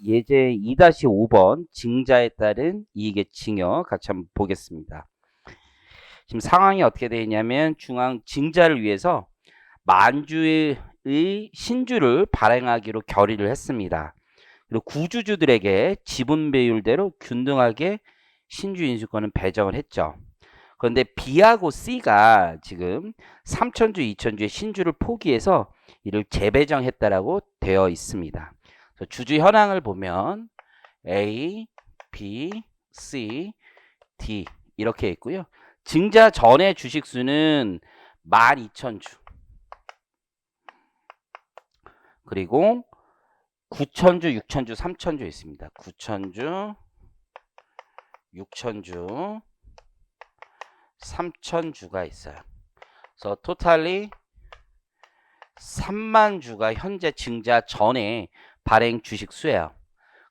예제 2-5번 증자에 따른 이익의 징역 같이 한번 보겠습니다. 지금 상황이 어떻게 되어 있냐면 중앙 증자를 위해서 만주의 신주를 발행하기로 결의를 했습니다. 그리고 구주주들에게 지분 배율대로 균등하게 신주 인수권을 배정을 했죠. 그런데 B하고 C가 지금 3천주, 2천주의 신주를 포기해서 이를 재배정했다라고 되어 있습니다. 주주 현황을 보면 A, B, C, D 이렇게 있고요. 증자 전의 주식수는 12,000주. 그리고 9,000주, 6,000주, 3,000주 있습니다. 9,000주, 6,000주, 3,000주가 있어요. 그래서 토탈리 3만 주가 현재 증자 전에 발행 주식 수예요.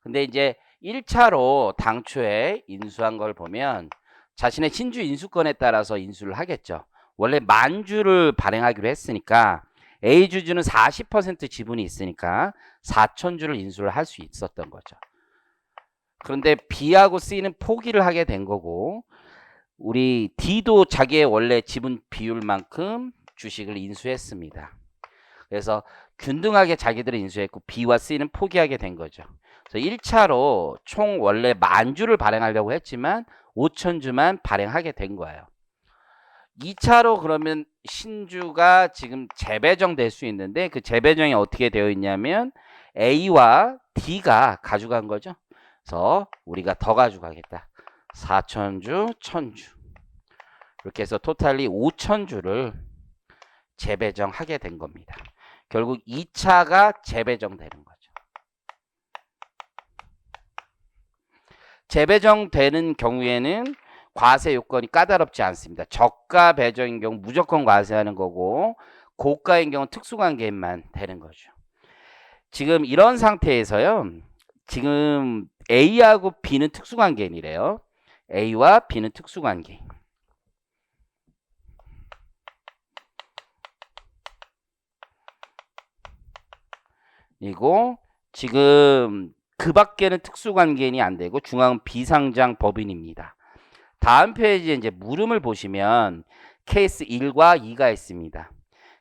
근데 이제 1차로 당초에 인수한 걸 보면 자신의 신주 인수권에 따라서 인수를 하겠죠. 원래 만 주를 발행하기로 했으니까 A 주주는 40% 지분이 있으니까 4,000주를 인수를 할 수 있었던 거죠. 그런데 B하고 C는 포기를 하게 된 거고 우리 D도 자기의 원래 지분 비율만큼 주식을 인수했습니다. 그래서 균등하게 자기들은 인수했고 B와 C는 포기하게 된 거죠. 그래서 1차로 총 원래 10,000주를 발행하려고 했지만 5,000주만 발행하게 된 거예요. 2차로 그러면 신주가 지금 재배정 될 수 있는데 그 재배정이 어떻게 되어 있냐면 A와 D가 가져간 거죠. 그래서 우리가 더 가져가겠다. 4,000주, 1,000주. 이렇게 해서 토탈리 5,000주를 재배정하게 된 겁니다. 결국 2차가 재배정되는 거죠. 재배정되는 경우에는 과세 요건이 까다롭지 않습니다. 저가 배정인 경우 무조건 과세하는 거고 고가인 경우 특수관계만 되는 거죠. 지금 이런 상태에서요. 지금 A하고 B는 특수관계인이래요. A와 B는 특수관계. 그리고 지금 그 밖에는 특수관계인이 안 되고 중앙은 비상장 법인입니다. 다음 페이지에 이제 물음을 보시면 케이스 1과 2가 있습니다.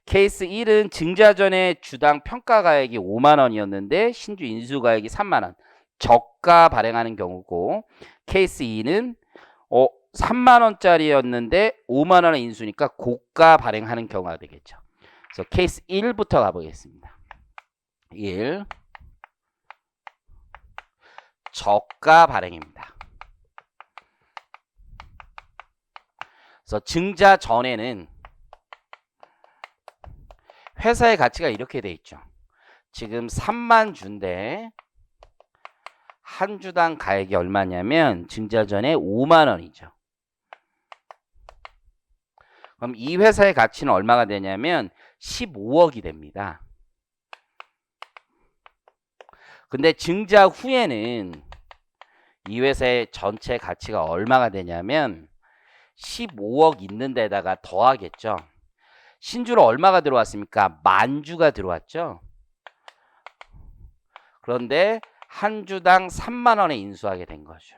케이스 1은 증자 전에 주당 평가가액이 5만 원이었는데 신주 인수가액이 3만 원. 저가 발행하는 경우고 케이스 2는 3만 원짜리였는데 5만 원 인수니까 고가 발행하는 경우가 되겠죠. 그래서 케이스 1부터 가보겠습니다. 1. 저가 발행입니다. 그래서 증자 전에는 회사의 가치가 이렇게 돼 있죠. 지금 3만 주인데 한 주당 가액이 얼마냐면 증자 전에 5만 원이죠. 그럼 이 회사의 가치는 얼마가 되냐면 15억이 됩니다. 근데 증자 후에는 이 회사의 전체 가치가 얼마가 되냐면 15억 있는 데다가 더하겠죠. 신주로 얼마가 들어왔습니까? 10,000주가 들어왔죠. 그런데 한 주당 3만 원에 인수하게 된 거죠.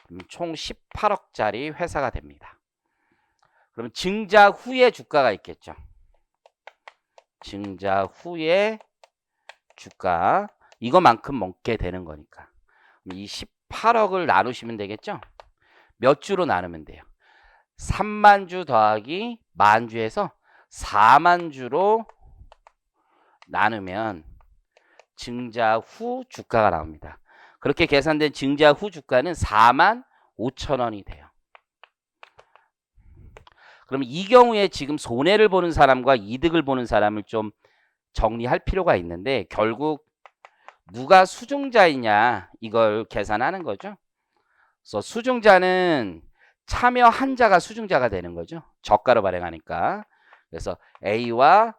그럼 총 18억짜리 회사가 됩니다. 그럼 증자 후에 주가가 있겠죠. 증자 후에 주가 이거만큼 먹게 되는 거니까. 이 18억을 나누시면 되겠죠. 몇 주로 나누면 돼요. 3만 주 더하기 만 주에서 4만 주로 나누면 증자 후 주가가 나옵니다. 그렇게 계산된 증자 후 주가는 4만 5천 원이 돼요. 그럼 이 경우에 지금 손해를 보는 사람과 이득을 보는 사람을 좀 정리할 필요가 있는데 결국 누가 수증자이냐 이걸 계산하는 거죠. 그래서 수증자는 참여한 자가 수증자가 되는 거죠. 저가로 발행하니까. 그래서 A와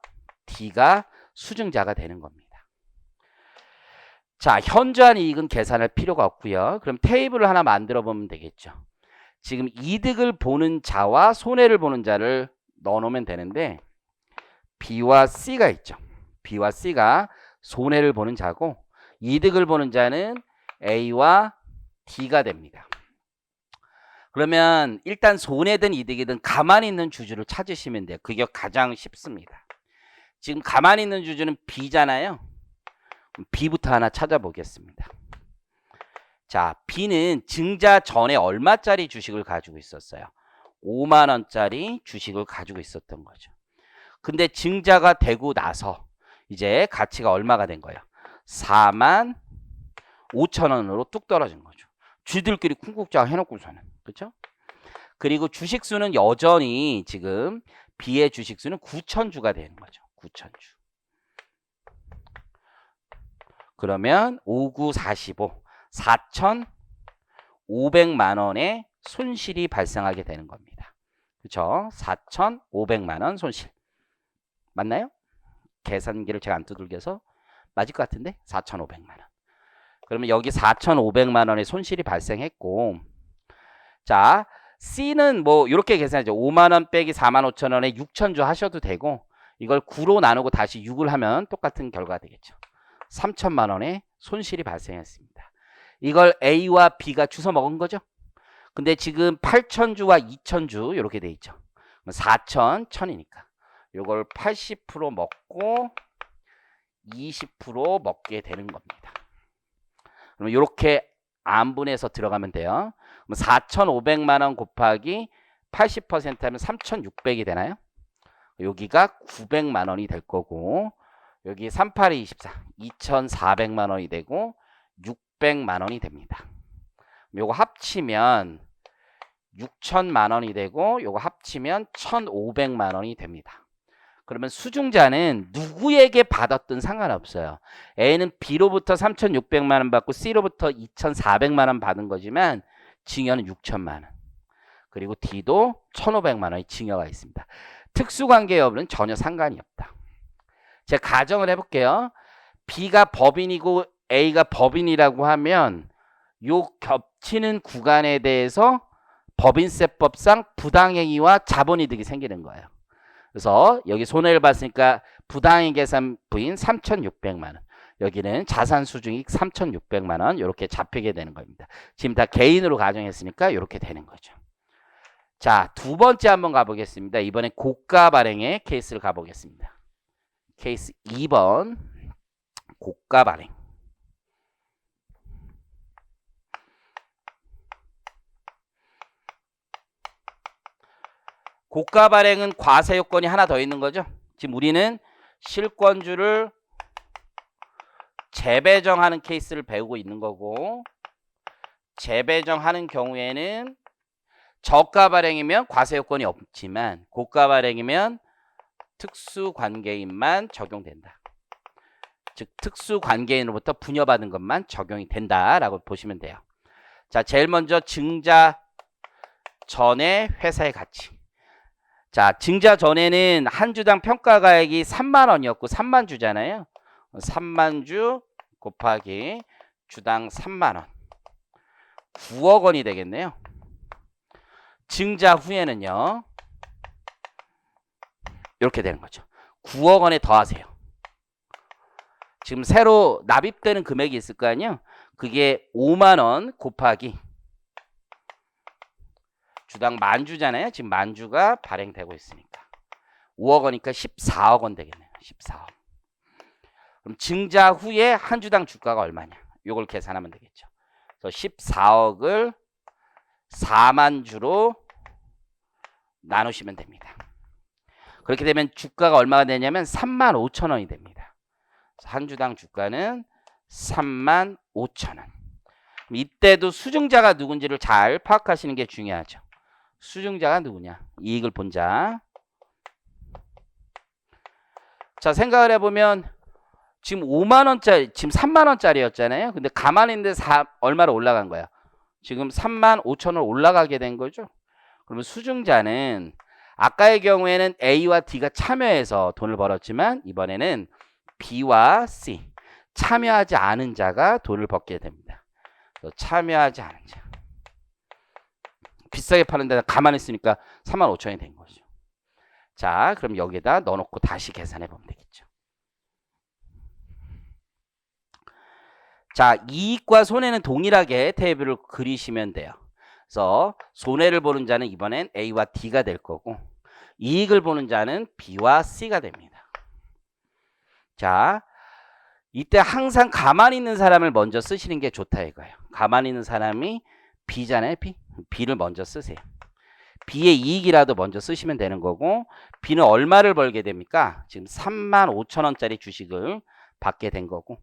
D가 수증자가 되는 겁니다. 자, 현저한 이익은 계산할 필요가 없고요. 그럼 테이블을 하나 만들어 보면 되겠죠. 지금 이득을 보는 자와 손해를 보는 자를 넣어 놓으면 되는데 B와 C가 있죠. B와 C가 손해를 보는 자고 이득을 보는 자는 A와 D가 됩니다. 그러면 일단 손해든 이득이든 가만히 있는 주주를 찾으시면 돼요. 그게 가장 쉽습니다. 지금 가만히 있는 주주는 B잖아요. B부터 하나 찾아보겠습니다. 자, B는 증자 전에 얼마짜리 주식을 가지고 있었어요? 5만 원짜리 주식을 가지고 있었던 거죠. 근데 증자가 되고 나서 이제 가치가 얼마가 된 거예요? 4만 5천 원으로 뚝 떨어진 거죠. 쥐들끼리 쿵쿵짝 해놓고서는. 그렇죠? 그리고 주식수는 여전히 지금 B의 주식수는 9,000주가 되는 거죠. 9,000주. 그러면 5945 4,500만 원의 손실이 발생하게 되는 겁니다. 그렇죠? 4,500만 원 손실. 맞나요? 계산기를 제가 안 두들겨서 맞을 것 같은데 4,500만 원. 그러면 여기 4,500만 원의 손실이 발생했고, 자, C는 뭐 이렇게 계산하죠. 5만 원 빼기 4만 5천 원에 6,000주 하셔도 되고, 이걸 9로 나누고 다시 6을 하면 똑같은 결과가 되겠죠. 3천만 원의 손실이 발생했습니다. 이걸 A와 B가 주워 먹은 거죠. 근데 지금 8,000주와 2,000주 이렇게 돼 있죠. 4,000, 1,000이니까. 이걸 80% 먹고 20% 먹게 되는 겁니다. 그럼 이렇게 안분해서 들어가면 돼요. 4,500만 원 곱하기 80% 하면 3,600이 되나요? 여기가 900만 원이 될 거고, 여기 38이 24, 2,400만 원이 되고 600만 원이 됩니다. 요거 합치면 6천만 원이 되고 요거 합치면 1,500만 원이 됩니다. 그러면 수중자는 누구에게 받았든 상관없어요. A는 B로부터 3,600만 원 받고 C로부터 2,400만 원 받은 거지만 증여는 6천만 원. 그리고 D도 1,500만 원의 증여가 있습니다. 특수관계 여부는 전혀 상관이 없다. 제가 가정을 해볼게요. B가 법인이고 A가 법인이라고 하면 요 겹치는 구간에 대해서 법인세법상 부당행위와 자본이득이 생기는 거예요. 그래서 여기 손해를 봤으니까 부당행 계산 부인 3,600만 원. 여기는 자산 수중익 3,600만 원 이렇게 잡히게 되는 겁니다. 지금 다 개인으로 가정했으니까 이렇게 되는 거죠. 자, 두 번째 한번 가보겠습니다. 이번엔 고가 발행의 케이스를 가보겠습니다. 케이스 2번 고가 발행. 고가 발행은 과세 요건이 하나 더 있는 거죠. 지금 우리는 실권주를 재배정하는 케이스를 배우고 있는 거고, 재배정하는 경우에는 저가 발행이면 과세 요건이 없지만 고가 발행이면 특수관계인만 적용된다. 즉 특수관계인으로부터 분여받은 것만 적용이 된다라고 보시면 돼요. 자, 제일 먼저 증자 전에 회사의 가치. 자, 증자 전에는 한 주당 평가가액이 3만 원이었고 3만 주잖아요. 3만 주 곱하기 주당 3만 원. 9억 원이 되겠네요. 증자 후에는요. 이렇게 되는 거죠. 9억 원에 더하세요. 지금 새로 납입되는 금액이 있을 거 아니에요. 그게 5만 원 곱하기 주당 만주잖아요. 지금 만주가 발행되고 있으니까 5억 원이니까 14억 원 되겠네요. 14억. 그럼 증자 후에 한 주당 주가가 얼마냐? 이걸 계산하면 되겠죠. 그래서 14억을 4만 주로 나누시면 됩니다. 그렇게 되면 주가가 얼마가 되냐면 3만 5천 원이 됩니다. 한 주당 주가는 3만 5천 원. 이때도 수증자가 누군지를 잘 파악하시는 게 중요하죠. 수증자가 누구냐? 이익을 본 자. 자, 생각을 해보면 지금 5만 원짜리, 지금 3만 원짜리였잖아요. 근데 가만히 있는데 얼마로 올라간 거야? 지금 3만 5천 원 올라가게 된 거죠. 그러면 수증자는 아까의 경우에는 A와 D가 참여해서 돈을 벌었지만 이번에는 B와 C, 참여하지 않은 자가 돈을 벌게 됩니다. 참여하지 않은 자. 비싸게 파는 데다 가만히 있으니까 3만 5천 원이 된 거죠. 자, 그럼 여기에다 넣어놓고 다시 계산해 보면 되겠죠. 자, 이익과 손해는 동일하게 테이블을 그리시면 돼요. 그래서 손해를 보는 자는 이번엔 A와 D가 될 거고 이익을 보는 자는 B와 C가 됩니다. 자, 이때 항상 가만히 있는 사람을 먼저 쓰시는 게 좋다 이거예요. 가만히 있는 사람이 B잖아요. B를 먼저 쓰세요. B의 이익이라도 먼저 쓰시면 되는 거고 B는 얼마를 벌게 됩니까? 지금 35,000원짜리 주식을 받게 된 거고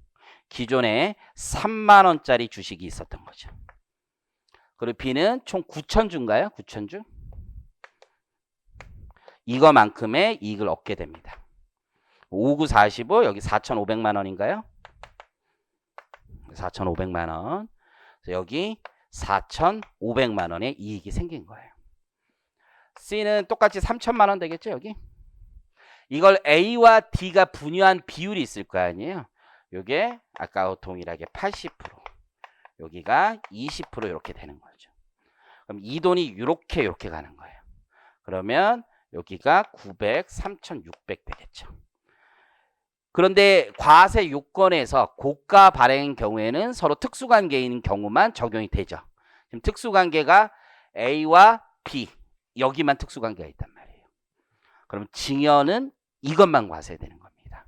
기존에 3만원짜리 주식이 있었던 거죠. 그리고 B는 총 9,000주인가요? 9,000주? 이거만큼의 이익을 얻게 됩니다. 5945 여기 4,500만원인가요? 4,500만원. 여기 4,500만원의 이익이 생긴 거예요. C는 똑같이 3,000만원 되겠죠, 여기? 이걸 A와 D가 분유한 비율이 있을 거 아니에요? 요게 아까와 동일하게 80%. 여기가 20% 이렇게 되는 거죠. 그럼 이 돈이 이렇게 가는 거예요. 그러면 여기가 900, 3,600 되겠죠. 그런데 과세 요건에서 고가 발행인 경우에는 서로 특수관계인 경우만 적용이 되죠. 지금 특수관계가 A와 B 여기만 특수관계가 있단 말이에요. 그럼 증여는 이것만 과세되는 겁니다.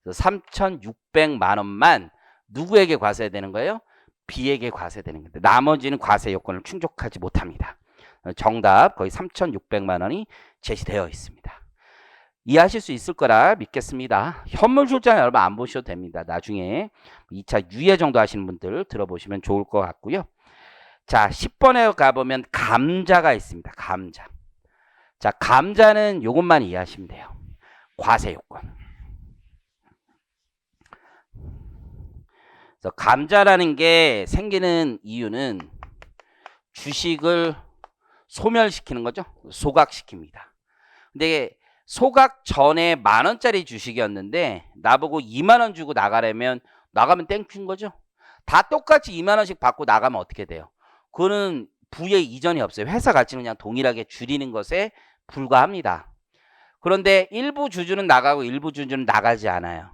3,600만 원만 누구에게 과세되는 거예요? B에게 과세되는 건데 나머지는 과세 요건을 충족하지 못합니다. 정답 거의 3,600만 원이 제시되어 있습니다. 이해하실 수 있을 거라 믿겠습니다. 현물 출장 여러분 안 보셔도 됩니다. 나중에 2차 유예 정도 하시는 분들 들어보시면 좋을 것 같고요. 자, 10번에 가보면 감자가 있습니다. 감자. 자, 감자는 이것만 이해하시면 돼요. 과세 요건. 그래서 감자라는 게 생기는 이유는 주식을 소멸시키는 거죠. 소각시킵니다. 근데 소각 전에 10,000원짜리 주식이었는데 나보고 20,000원 주고 나가려면 나가면 땡큐인 거죠. 다 똑같이 20,000원씩 받고 나가면 어떻게 돼요? 그거는 부의 이전이 없어요. 회사 가치는 그냥 동일하게 줄이는 것에 불과합니다. 그런데 일부 주주는 나가고 일부 주주는 나가지 않아요.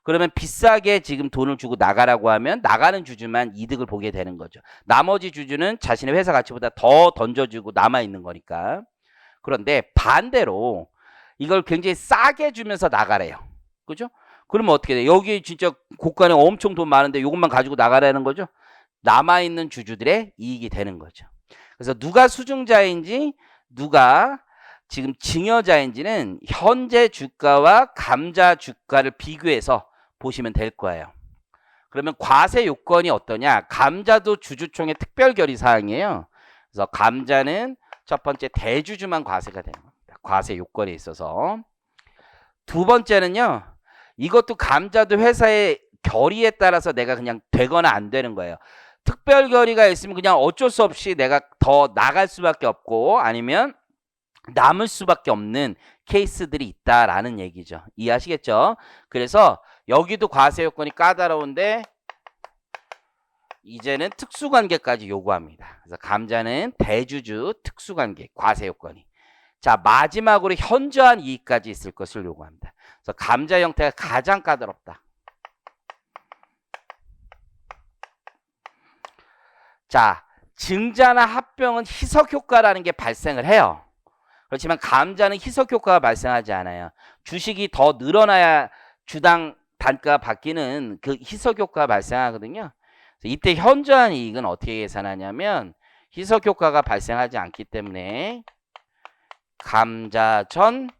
그러면 비싸게 지금 돈을 주고 나가라고 하면 나가는 주주만 이득을 보게 되는 거죠. 나머지 주주는 자신의 회사 가치보다 더 던져주고 남아있는 거니까. 그런데 반대로 이걸 굉장히 싸게 주면서 나가래요. 그죠? 그러면 어떻게 돼요? 여기 진짜 고가에 엄청 돈 많은데 이것만 가지고 나가라는 거죠. 남아있는 주주들의 이익이 되는 거죠. 그래서 누가 수증자인지 누가 지금 증여자인지는 현재 주가와 감자 주가를 비교해서 보시면 될 거예요. 그러면 과세 요건이 어떠냐? 감자도 주주총회 특별 결의 사항이에요. 그래서 감자는 첫 번째 대주주만 과세가 되는 겁니다. 과세 요건에 있어서. 두 번째는요. 이것도 감자도 회사의 결의에 따라서 내가 그냥 되거나 안 되는 거예요. 특별 결의가 있으면 그냥 어쩔 수 없이 내가 더 나갈 수밖에 없고 아니면 남을 수밖에 없는 케이스들이 있다라는 얘기죠. 이해하시겠죠? 그래서 여기도 과세 요건이 까다로운데 이제는 특수관계까지 요구합니다. 그래서 감자는 대주주 특수관계 과세 요건이. 자, 마지막으로 현저한 이익까지 있을 것을 요구합니다. 그래서 감자 형태가 가장 까다롭다. 자, 증자나 합병은 희석 효과라는 게 발생을 해요. 그렇지만 감자는 희석 효과가 발생하지 않아요. 주식이 더 늘어나야 주당 단가가 바뀌는 그 희석 효과가 발생하거든요. 이때 현저한 이익은 어떻게 계산하냐면 희석 효과가 발생하지 않기 때문에 감자 전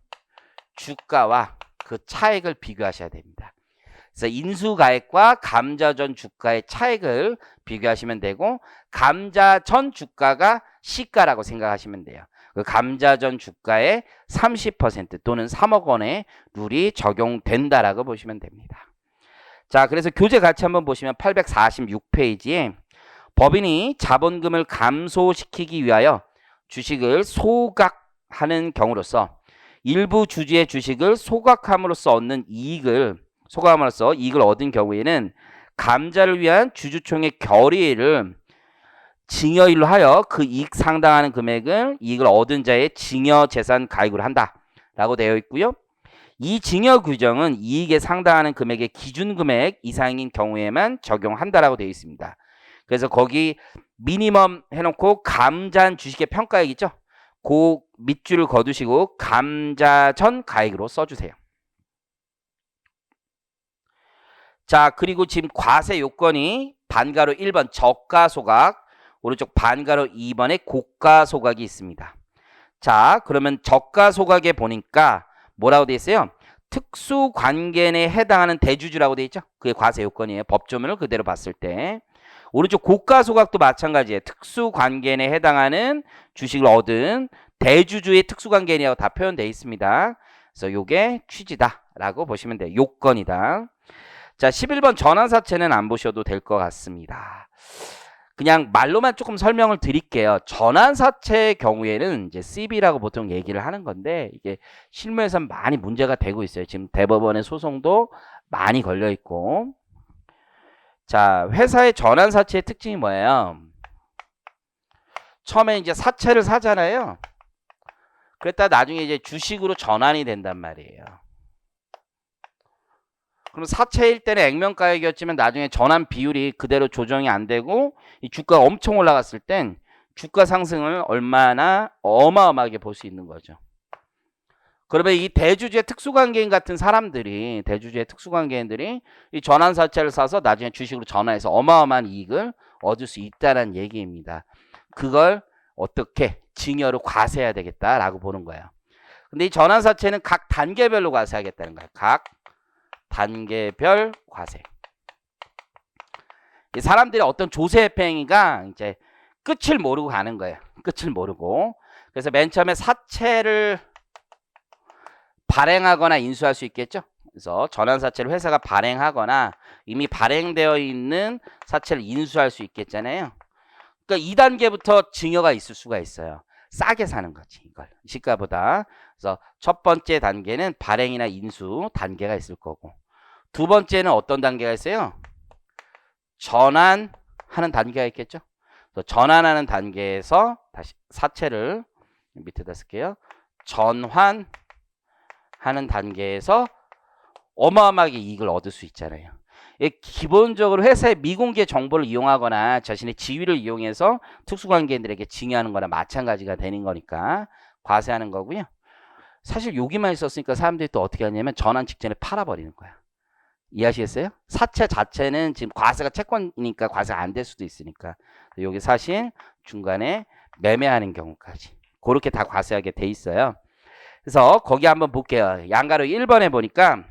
주가와 그 차액을 비교하셔야 됩니다. 그래서 인수가액과 감자 전 주가의 차액을 비교하시면 되고 감자 전 주가가 시가라고 생각하시면 돼요. 그 감자 전 주가의 30% 또는 3억 원의 룰이 적용된다라고 보시면 됩니다. 자, 그래서 교재 같이 한번 보시면 846페이지에 법인이 자본금을 감소시키기 위하여 주식을 소각하는 경우로서 일부 주주의 주식을 소각함으로써 얻는 이익을 얻은 경우에는 감자를 위한 주주총회 결의를 증여일로 하여 그 이익 상당하는 금액을 이익을 얻은 자의 증여 재산 가액으로 한다라고 되어 있고요. 이 증여 규정은 이익에 상당하는 금액의 기준 금액 이상인 경우에만 적용한다라고 되어 있습니다. 그래서 거기 미니멈 해놓고 감자한 주식의 평가액 있죠? 그 밑줄을 거두시고 감자 전 가액으로 써주세요. 자, 그리고 지금 과세 요건이 반가로 1번 저가소각, 오른쪽 반가로 2번에 고가소각이 있습니다. 자, 그러면 저가소각에 보니까 뭐라고 되어 있어요? 특수관계 내에 해당하는 대주주라고 되어 있죠? 그게 과세 요건이에요. 법조문을 그대로 봤을 때. 오른쪽 고가소각도 마찬가지예요. 특수관계 내에 해당하는 주식을 얻은 대주주의 특수관계인이라고 다 표현되어 있습니다. 그래서 요게 취지다라고 보시면 돼요. 요건이다. 자, 11번 전환사채는 안 보셔도 될 것 같습니다. 그냥 말로만 조금 설명을 드릴게요. 전환사채의 경우에는 이제 CB라고 보통 얘기를 하는 건데 이게 실무에서 많이 문제가 되고 있어요. 지금 대법원의 소송도 많이 걸려 있고. 자, 회사의 전환사채의 특징이 뭐예요? 처음에 이제 사채를 사잖아요. 그랬다 나중에 이제 주식으로 전환이 된단 말이에요. 그럼 사채일 때는 액면가액이었지만 나중에 전환 비율이 그대로 조정이 안 되고 이 주가가 엄청 올라갔을 땐 주가 상승을 얼마나 어마어마하게 볼 수 있는 거죠. 그러면 이 대주주의 특수관계인 같은 사람들이 대주주의 특수관계인들이 이 전환사채를 사서 나중에 주식으로 전환해서 어마어마한 이익을 얻을 수 있다는 얘기입니다. 그걸 어떻게 증여로 과세해야 되겠다라고 보는 거예요. 근데 이 전환사채는 각 단계별로 과세하겠다는 거예요. 각 단계별 과세. 이 사람들이 어떤 조세회행위가 이제 끝을 모르고 가는 거예요. 끝을 모르고. 그래서 맨 처음에 사채를 발행하거나 인수할 수 있겠죠. 그래서 전환사채를 회사가 발행하거나 이미 발행되어 있는 사채를 인수할 수 있겠잖아요. 그러니까 2단계부터 증여가 있을 수가 있어요. 싸게 사는 거지, 이걸. 시가보다. 그래서 첫 번째 단계는 발행이나 인수 단계가 있을 거고, 두 번째는 어떤 단계가 있어요? 전환하는 단계가 있겠죠. 그래서 전환하는 단계에서 다시 사채를 밑에다 쓸게요. 전환하는 단계에서 어마어마하게 이익을 얻을 수 있잖아요. 기본적으로 회사의 미공개 정보를 이용하거나 자신의 지위를 이용해서 특수관계인들에게 증여하는 거나 마찬가지가 되는 거니까 과세하는 거고요. 사실 여기만 있었으니까 사람들이 또 어떻게 하냐면 전환 직전에 팔아버리는 거야. 이해하시겠어요? 사채 자체는 지금 과세가 채권이니까 과세가 안 될 수도 있으니까 여기 사실 중간에 매매하는 경우까지 그렇게 다 과세하게 돼 있어요. 그래서 거기 한번 볼게요. 양가로 1번에 보니까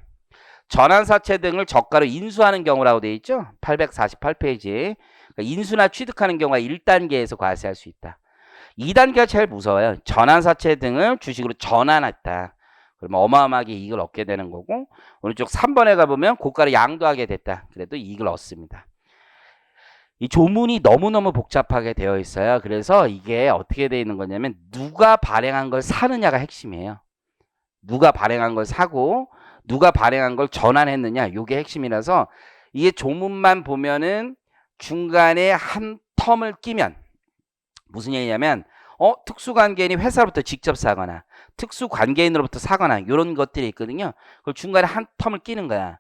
전환사채 등을 저가로 인수하는 경우라고 되어 있죠. 848페이지. 그러니까 인수나 취득하는 경우가 1단계에서 과세할 수 있다. 2단계가 제일 무서워요. 전환사채 등을 주식으로 전환했다. 그러면 어마어마하게 이익을 얻게 되는 거고, 오른쪽 3번에 가보면 고가를 양도하게 됐다. 그래도 이익을 얻습니다. 이 조문이 너무너무 복잡하게 되어 있어요. 그래서 이게 어떻게 되어 있는 거냐면 누가 발행한 걸 사느냐가 핵심이에요. 누가 발행한 걸 사고 누가 발행한 걸 전환했느냐, 이게 핵심이라서 이게 조문만 보면은 중간에 한 텀을 끼면 무슨 얘기냐면 특수관계인이 회사로부터 직접 사거나 특수관계인으로부터 사거나 이런 것들이 있거든요. 그걸 중간에 한 텀을 끼는 거야.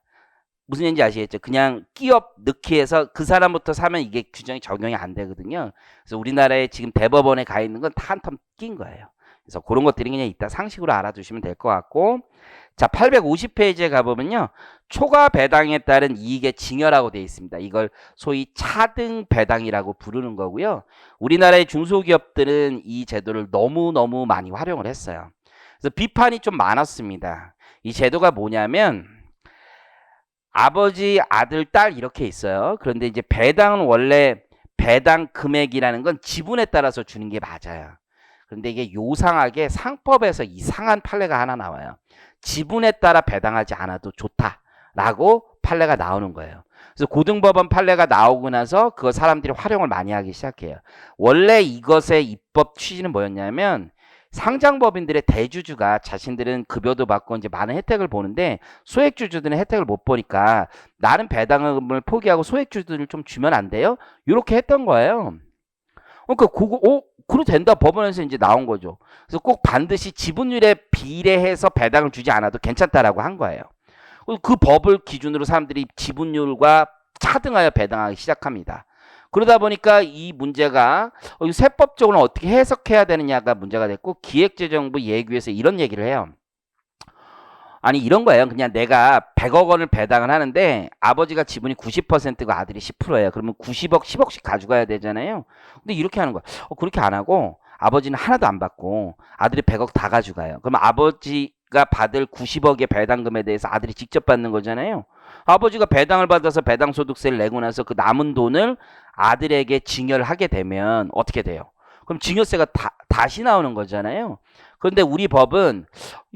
무슨 얘기인지 아시겠죠? 그냥 끼업 넣기 해서 그 사람부터 사면 이게 규정이 적용이 안 되거든요. 그래서 우리나라에 지금 대법원에 가 있는 건 다 한 텀 낀 거예요. 그래서 그런 것들이 그냥 이따 상식으로 알아두시면 될 것 같고, 자, 850페이지에 가보면요, 초과 배당에 따른 이익의 증여라고 되어 있습니다. 이걸 소위 차등 배당이라고 부르는 거고요. 우리나라의 중소기업들은 이 제도를 너무너무 많이 활용을 했어요. 그래서 비판이 좀 많았습니다. 이 제도가 뭐냐면 아버지, 아들, 딸 이렇게 있어요. 그런데 이제 배당은 원래 배당 금액이라는 건 지분에 따라서 주는 게 맞아요. 그런데 이게 요상하게 상법에서 이상한 판례가 하나 나와요. 지분에 따라 배당하지 않아도 좋다라고 판례가 나오는 거예요. 그래서 고등법원 판례가 나오고 나서 그거 사람들이 활용을 많이 하기 시작해요. 원래 이것의 입법 취지는 뭐였냐면 상장법인들의 대주주가 자신들은 급여도 받고 이제 많은 혜택을 보는데 소액주주들은 혜택을 못 보니까 나는 배당금을 포기하고 소액주주들을 좀 주면 안 돼요? 이렇게 했던 거예요. 그러니까 그래도 된다. 법원에서 이제 나온 거죠. 그래서 꼭 반드시 지분율에 비례해서 배당을 주지 않아도 괜찮다라고 한 거예요. 그 법을 기준으로 사람들이 지분율과 차등하여 배당하기 시작합니다. 그러다 보니까 이 문제가 세법적으로 어떻게 해석해야 되느냐가 문제가 됐고, 기획재정부 예규에서 이런 얘기를 해요. 아니 이런 거예요. 그냥 내가 100억 원을 배당을 하는데 아버지가 지분이 90%고 아들이 10%예요. 그러면 90억, 10억씩 가져가야 되잖아요. 근데 이렇게 하는 거야. 그렇게 안 하고 아버지는 하나도 안 받고 아들이 100억 다 가져가요. 그러면 아버지가 받을 90억의 배당금에 대해서 아들이 직접 받는 거잖아요. 아버지가 배당을 받아서 배당소득세를 내고 나서 그 남은 돈을 아들에게 증여를 하게 되면 어떻게 돼요? 그럼 증여세가 다시 나오는 거잖아요. 그런데 우리 법은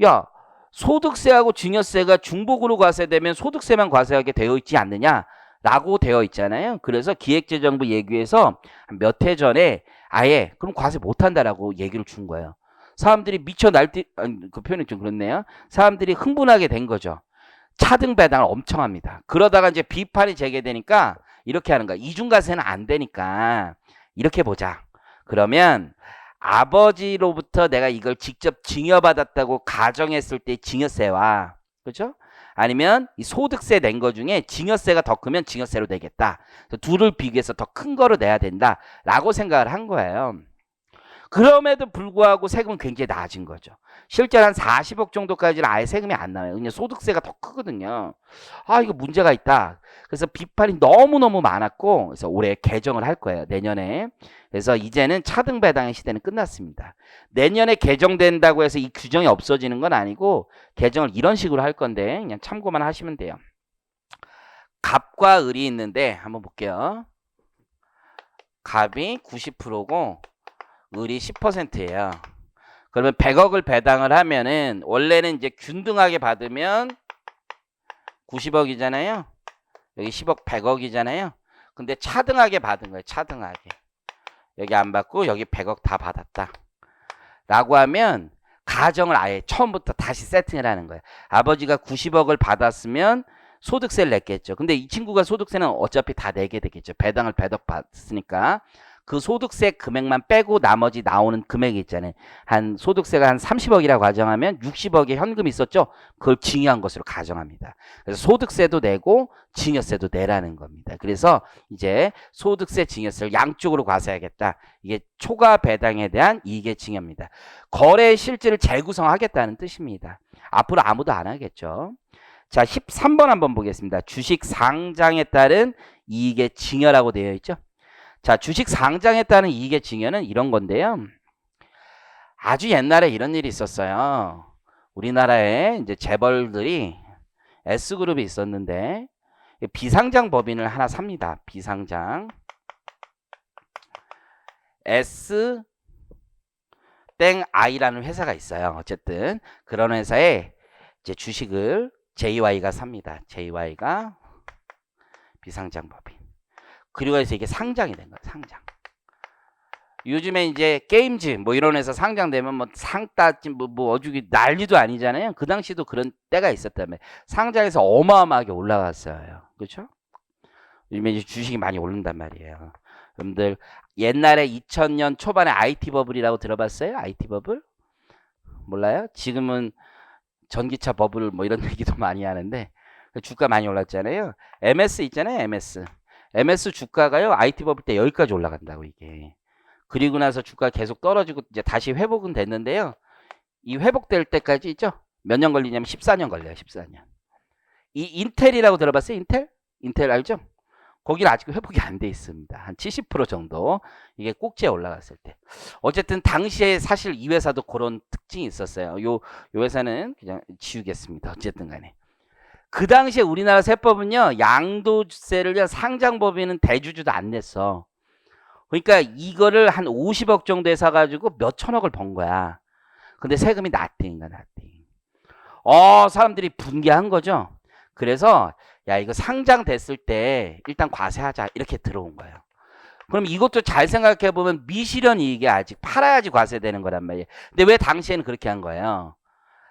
야, 소득세하고 증여세가 중복으로 과세되면 소득세만 과세하게 되어 있지 않느냐라고 되어 있잖아요. 그래서 기획재정부 예규에서 몇 해 전에 아예 그럼 과세 못한다라고 얘기를 준 거예요. 사람들이 미쳐 날뛰, 그 표현이 좀 그렇네요. 사람들이 흥분하게 된 거죠. 차등 배당을 엄청 합니다. 그러다가 이제 비판이 제기되니까 이렇게 하는 거야. 이중과세는 안 되니까 이렇게 보자. 그러면 아버지로부터 내가 이걸 직접 증여받았다고 가정했을 때 증여세와, 그렇죠? 아니면 이 소득세 낸 거 중에 증여세가 더 크면 증여세로 내겠다. 둘을 비교해서 더 큰 거로 내야 된다라고 생각을 한 거예요. 그럼에도 불구하고 세금은 굉장히 낮은 거죠. 실제로 한 40억 정도까지는 아예 세금이 안 나와요. 그냥 소득세가 더 크거든요. 아, 이거 문제가 있다. 그래서 비판이 너무너무 많았고, 그래서 올해 개정을 할 거예요. 내년에. 그래서 이제는 차등 배당의 시대는 끝났습니다. 내년에 개정된다고 해서 이 규정이 없어지는 건 아니고, 개정을 이런 식으로 할 건데, 그냥 참고만 하시면 돼요. 갑과 을이 있는데, 한번 볼게요. 갑이 90%고, 을이 10%예요. 그러면 100억을 배당을 하면은 원래는 이제 균등하게 받으면 90억이잖아요. 여기 10억 100억이잖아요. 근데 차등하게 받은 거예요. 차등하게. 여기 안 받고 여기 100억 다 받았다. 라고 하면 가정을 아예 처음부터 다시 세팅을 하는 거예요. 아버지가 90억을 받았으면 소득세를 냈겠죠. 근데 이 친구가 소득세는 어차피 다 내게 되겠죠. 배당을 배덕 받았으니까. 그 소득세 금액만 빼고 나머지 나오는 금액이 있잖아요. 한 소득세가 한 30억이라고 가정하면 60억의 현금이 있었죠. 그걸 증여한 것으로 가정합니다. 그래서 소득세도 내고 증여세도 내라는 겁니다. 그래서 이제 소득세, 증여세를 양쪽으로 과세하겠다. 이게 초과 배당에 대한 이익의 증여입니다. 거래 실질을 재구성하겠다는 뜻입니다. 앞으로 아무도 안 하겠죠. 자, 13번 한번 보겠습니다. 주식 상장에 따른 이익의 증여라고 되어 있죠. 자, 주식 상장에 따른 이익의 증여는 이런 건데요. 아주 옛날에 이런 일이 있었어요. 우리나라에 이제 재벌들이 S그룹이 있었는데 비상장 법인을 하나 삽니다. 비상장. S 땡 I라는 회사가 있어요. 어쨌든 그런 회사에 이제 주식을 JY가 삽니다. JY가 비상장 법인. 그리고 해서 이게 상장이 된 거예요. 상장. 요즘에 이제 게임즈 뭐 이런 회사 상장되면 뭐 상따지 뭐 어죽이 난리도 아니잖아요. 그 당시도 그런 때가 있었다며. 상장에서 어마어마하게 올라갔어요. 그렇죠? 요즘에 이제 주식이 많이 오른단 말이에요. 여러분들 옛날에 2000년 초반에 IT 버블이라고 들어봤어요? IT 버블? 몰라요? 지금은 전기차 버블 뭐 이런 얘기도 많이 하는데 주가 많이 올랐잖아요. MS 있잖아요. MS 주가가요. IT 버블 때 여기까지 올라간다고 이게. 그리고 나서 주가 계속 떨어지고 이제 다시 회복은 됐는데요. 이 회복될 때까지 있죠. 몇 년 걸리냐면 14년 걸려요. 14년. 이 인텔이라고 들어봤어요? 인텔 알죠? 거기는 아직 회복이 안 돼 있습니다. 한 70% 정도. 이게 꼭지에 올라갔을 때. 어쨌든 당시에 사실 이 회사도 그런 특징이 있었어요. 요 회사는 그냥 지우겠습니다. 어쨌든 간에. 그 당시에 우리나라 세법은요. 양도세를요. 상장법인은 대주주도 안 냈어. 그러니까 이거를 한 50억 정도에 사가지고 몇 천억을 번 거야. 근데 세금이 나띵인가 나띵. 사람들이 분개한 거죠. 그래서 야 이거 상장됐을 때 일단 과세하자 이렇게 들어온 거예요. 그럼 이것도 잘 생각해 보면 미실현 이익이 아직 팔아야지 과세되는 거란 말이에요. 근데 왜 당시에는 그렇게 한 거예요?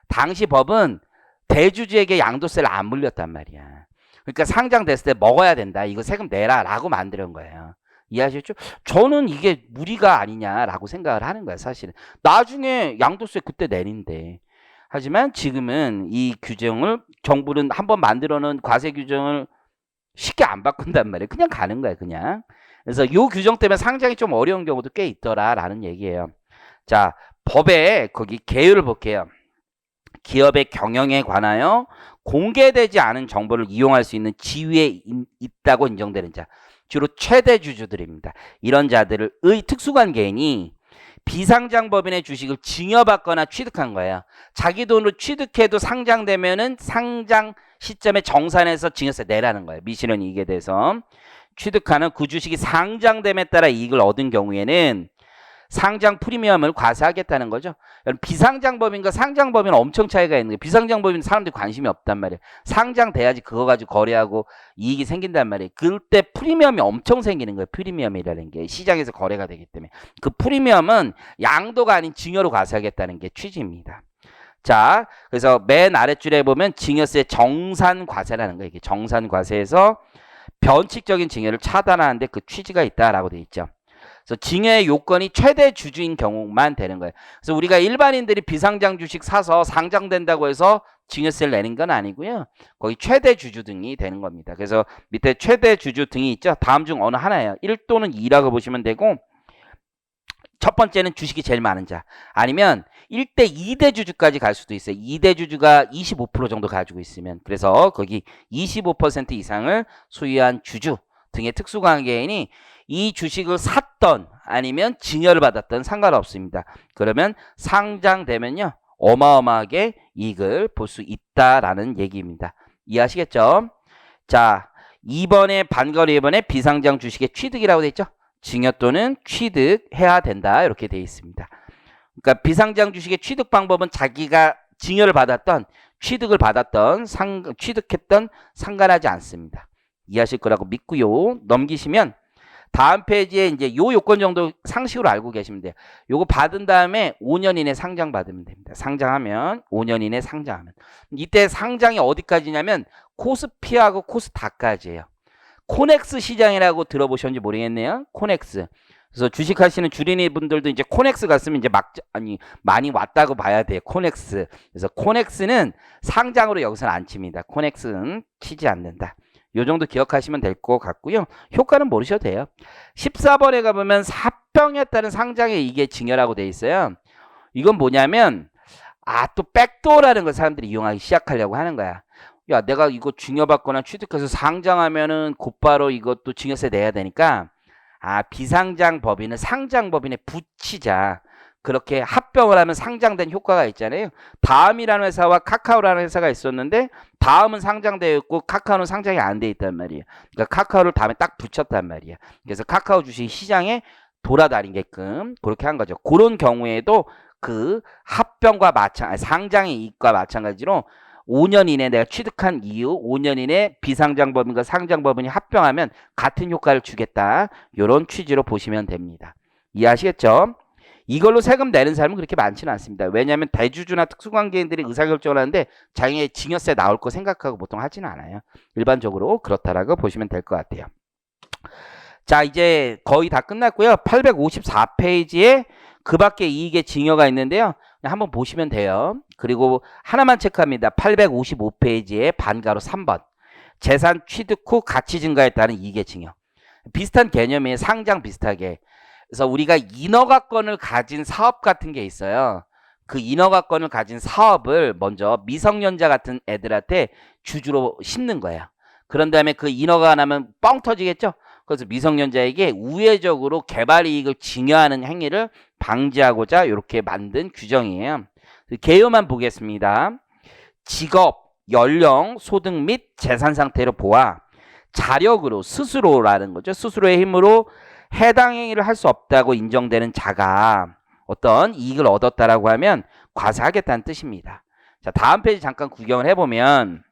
당시 법은 대주주에게 양도세를 안 물렸단 말이야. 그러니까 상장됐을 때 먹어야 된다. 이거 세금 내라 라고 만드는 거예요. 이해하셨죠? 저는 이게 무리가 아니냐라고 생각을 하는 거야, 사실은. 나중에 양도세 그때 내린대. 하지만 지금은 이 규정을 정부는 한번 만들어 놓은 과세 규정을 쉽게 안 바꾼단 말이에요. 그냥 가는 거야, 그냥. 그래서 요 규정 때문에 상장이 좀 어려운 경우도 꽤 있더라라는 얘기예요. 자, 법에 거기 개요를 볼게요. 기업의 경영에 관하여 공개되지 않은 정보를 이용할 수 있는 지위에 있다고 인정되는 자, 주로 최대 주주들입니다. 이런 자들의 특수관계인이 비상장법인의 주식을 증여받거나 취득한 거예요. 자기 돈으로 취득해도 상장되면은 상장 시점에 정산해서 증여세 내라는 거예요. 미실현 이익에 대해서. 취득하는 그 주식이 상장됨에 따라 이익을 얻은 경우에는 상장 프리미엄을 과세하겠다는 거죠. 비상장법인과 상장법인은 엄청 차이가 있는 거예요. 비상장법인은 사람들이 관심이 없단 말이에요. 상장돼야지 그거 가지고 거래하고 이익이 생긴단 말이에요. 그때 프리미엄이 엄청 생기는 거예요. 프리미엄이라는 게 시장에서 거래가 되기 때문에. 그 프리미엄은 양도가 아닌 증여로 과세하겠다는 게 취지입니다. 자, 그래서 맨 아랫줄에 보면 증여세 정산과세라는 거예요. 이게 정산과세에서 변칙적인 증여를 차단하는데 그 취지가 있다라고 되어 있죠. 그래서 증여의 요건이 최대 주주인 경우만 되는 거예요. 그래서 우리가 일반인들이 비상장 주식 사서 상장된다고 해서 증여세를 내는 건 아니고요. 거기 최대 주주 등이 되는 겁니다. 그래서 밑에 최대 주주 등이 있죠. 다음 중 어느 하나예요. 1 또는 2라고 보시면 되고, 첫 번째는 주식이 제일 많은 자, 아니면 1대 2대 주주까지 갈 수도 있어요. 2대 주주가 25% 정도 가지고 있으면. 그래서 거기 25% 이상을 소유한 주주 등의 특수관계인이 이 주식을 샀던 아니면 증여를 받았던 상관없습니다. 그러면 상장되면요, 어마어마하게 이익을 볼 수 있다라는 얘기입니다. 이해하시겠죠? 자, 2번에 반거래 2번에 비상장 주식의 취득이라고 돼 있죠? 증여 또는 취득해야 된다, 이렇게 돼 있습니다. 그러니까 비상장 주식의 취득 방법은 자기가 증여를 받았던, 취득을 받았던, 취득했던 상관하지 않습니다. 이해하실 거라고 믿고요. 넘기시면 다음 페이지에 이제 요 요건 정도 상식으로 알고 계시면 돼요. 요거 받은 다음에 5년 이내 상장 받으면 됩니다. 상장하면 5년 이내 상장하면. 이때 상장이 어디까지냐면 코스피하고 코스닥까지예요. 코넥스 시장이라고 들어보셨는지 모르겠네요. 코넥스. 그래서 주식하시는 주린이 분들도 이제 코넥스 갔으면 이제 많이 왔다고 봐야 돼요. 코넥스. 그래서 코넥스는 상장으로 여기서는 안 칩니다. 코넥스는 치지 않는다. 요 정도 기억하시면 될 것 같고요. 효과는 모르셔도 돼요. 14번에 가보면 사병에 따른 상장의 이게 증여라고 돼 있어요. 이건 뭐냐면 또 백도어라는 걸 사람들이 이용하기 시작하려고 하는 거야. 야, 내가 이거 증여받거나 취득해서 상장하면은 곧바로 이것도 증여세 내야 되니까 비상장 법인은 상장 법인에 붙이자. 그렇게 합병을 하면 상장된 효과가 있잖아요. 다음이라는 회사와 카카오라는 회사가 있었는데 다음은 상장되어 있고 카카오는 상장이 안 돼 있단 말이에요. 그러니까 카카오를 다음에 딱 붙였단 말이에요. 그래서 카카오 주식 시장에 돌아다니게끔 그렇게 한 거죠. 그런 경우에도 그 합병과 상장의 이익과 마찬가지로 5년 이내 내가 취득한 이후 5년 이내 비상장법인과 상장법인이 합병하면 같은 효과를 주겠다. 이런 취지로 보시면 됩니다. 이해하시겠죠? 이걸로 세금 내는 사람은 그렇게 많지는 않습니다. 왜냐하면 대주주나 특수관계인들이 의사결정을 하는데 자기의 증여세 나올 거 생각하고 보통 하지는 않아요. 일반적으로 그렇다라고 보시면 될 것 같아요. 자, 이제 거의 다 끝났고요. 854페이지에 그 밖에 이익의 증여가 있는데요. 한번 보시면 돼요. 그리고 하나만 체크합니다. 855페이지에 반가로 3번. 재산 취득 후 가치 증가에 따른 이익의 증여. 비슷한 개념이에요. 상장 비슷하게. 그래서 우리가 인허가권을 가진 사업 같은 게 있어요. 그 인허가권을 가진 사업을 먼저 미성년자 같은 애들한테 주주로 심는 거예요. 그런 다음에 그 인허가가 나면 뻥 터지겠죠? 그래서 미성년자에게 우회적으로 개발 이익을 증여하는 행위를 방지하고자 이렇게 만든 규정이에요. 개요만 보겠습니다. 직업, 연령, 소득 및 재산 상태를 보아 자력으로 스스로라는 거죠. 스스로의 힘으로 해당 행위를 할 수 없다고 인정되는 자가 어떤 이익을 얻었다라고 하면 과세하겠다는 뜻입니다. 자, 다음 페이지 잠깐 구경을 해보면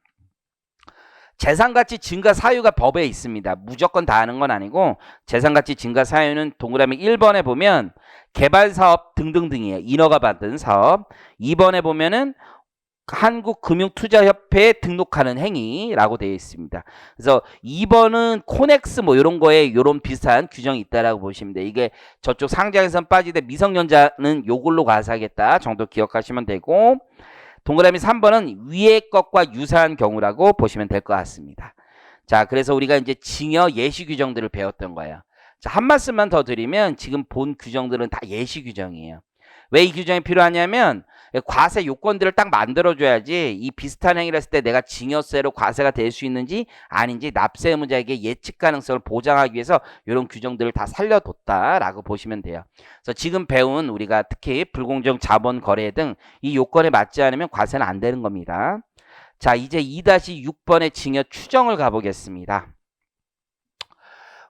재산가치 증가 사유가 법에 있습니다. 무조건 다 하는 건 아니고 재산가치 증가 사유는 동그라미 1번에 보면 개발사업 등등등이에요. 인허가 받은 사업. 2번에 보면은 한국금융투자협회에 등록하는 행위라고 되어 있습니다. 그래서 2번은 코넥스 뭐 이런 거에 이런 비슷한 규정이 있다라고 보시면 돼요. 이게 저쪽 상장에선 빠지되 미성년자는 요걸로 과세하겠다 정도 기억하시면 되고, 동그라미 3번은 위의 것과 유사한 경우라고 보시면 될 것 같습니다. 자, 그래서 우리가 이제 징여 예시 규정들을 배웠던 거예요. 자, 한 말씀만 더 드리면 지금 본 규정들은 다 예시 규정이에요. 왜 이 규정이 필요하냐면 과세 요건들을 딱 만들어줘야지 이 비슷한 행위를 했을 때 내가 징여세로 과세가 될 수 있는지 아닌지 납세 의무자에게 예측 가능성을 보장하기 위해서 이런 규정들을 다 살려뒀다라고 보시면 돼요. 그래서 지금 배운 우리가 특히 불공정 자본 거래 등 이 요건에 맞지 않으면 과세는 안 되는 겁니다. 자, 이제 2-6번의 징여 추정을 가보겠습니다.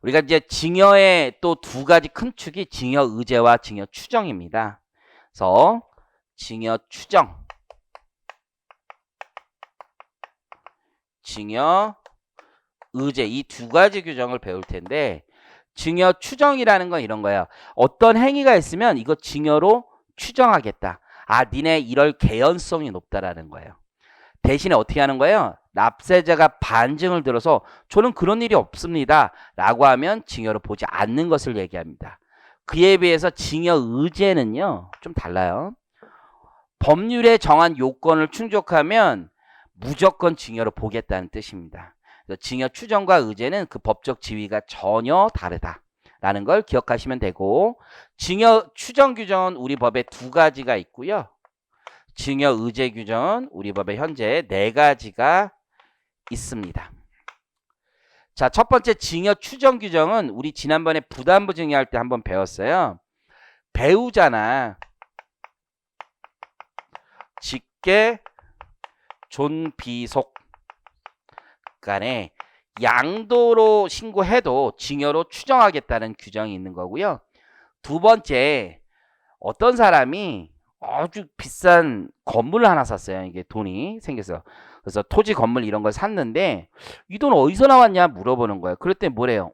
우리가 이제 징여의 또 두 가지 큰 축이 징여 의제와 징여 추정입니다. 그래서 징여 추정, 징여 의제 이 두 가지 규정을 배울 텐데, 징여 추정이라는 건 이런 거예요. 어떤 행위가 있으면 이거 징여로 추정하겠다. 아, 니네 이럴 개연성이 높다라는 거예요. 대신에 어떻게 하는 거예요? 납세자가 반증을 들어서 저는 그런 일이 없습니다 라고 하면 징여로 보지 않는 것을 얘기합니다. 그에 비해서 징여 의제는요 좀 달라요. 법률에 정한 요건을 충족하면 무조건 징여로 보겠다는 뜻입니다. 그래서 징여 추정과 의제는 그 법적 지위가 전혀 다르다라는 걸 기억하시면 되고, 징여 추정 규정은 우리 법에 두 가지가 있고요. 징여 의제 규정은 우리 법에 현재 4가지가 있습니다. 자, 첫 번째 징여 추정 규정은 우리 지난번에 부담부 증여할 때 한번 배웠어요. 배우자나 직계 존비속 간에 양도로 신고해도 징여로 추정하겠다는 규정이 있는 거고요. 두 번째, 어떤 사람이 아주 비싼 건물을 하나 샀어요. 이게 돈이 생겨서. 그래서 토지 건물 이런 걸 샀는데 이 돈 어디서 나왔냐 물어보는 거예요. 그럴 때 뭐래요?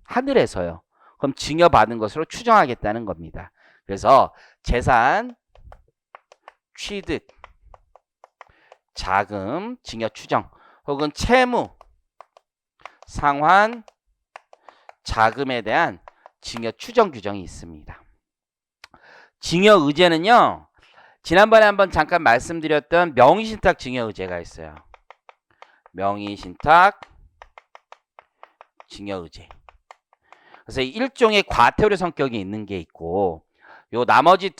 하늘에서요. 그럼 징여받은 것으로 추정하겠다는 겁니다. 그래서 재산, 취득, 자금, 징여 추정, 혹은 채무, 상환, 자금에 대한 징여 추정 규정이 있습니다. 징여 의제는요, 지난번에 한번 잠깐 말씀드렸던 명의신탁 징여 의제가 있어요. 명의신탁 징여 의제. 그래서 일종의 과태료 성격이 있는 게 있고, 요 나머지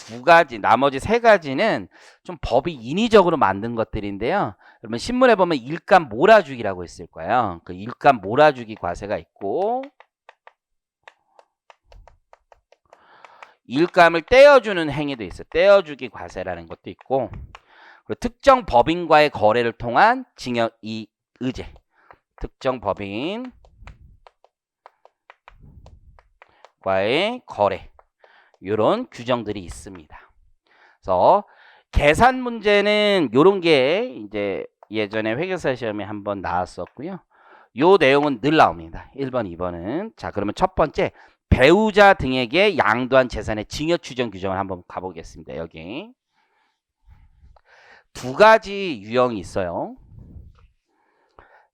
나머지 세 가지는 좀 법이 인위적으로 만든 것들인데요. 여러분 신문에 보면 일감 몰아주기라고 있을 거예요. 그 일감 몰아주기 과세가 있고, 일감을 떼어주는 행위도 있어요. 떼어주기 과세라는 것도 있고, 그리고 특정 법인과의 거래를 통한 징여 이 의제, 특정 법인과의 거래, 이런 규정들이 있습니다. 그래서 계산 문제는 이런 게 이제 예전에 회계사 시험에 한번 나왔었고요. 요 내용은 늘 나옵니다. 1번, 2번은. 자, 그러면 첫 번째, 배우자 등에게 양도한 재산의 징여 추정 규정을 한번 가보겠습니다. 여기 두 가지 유형이 있어요.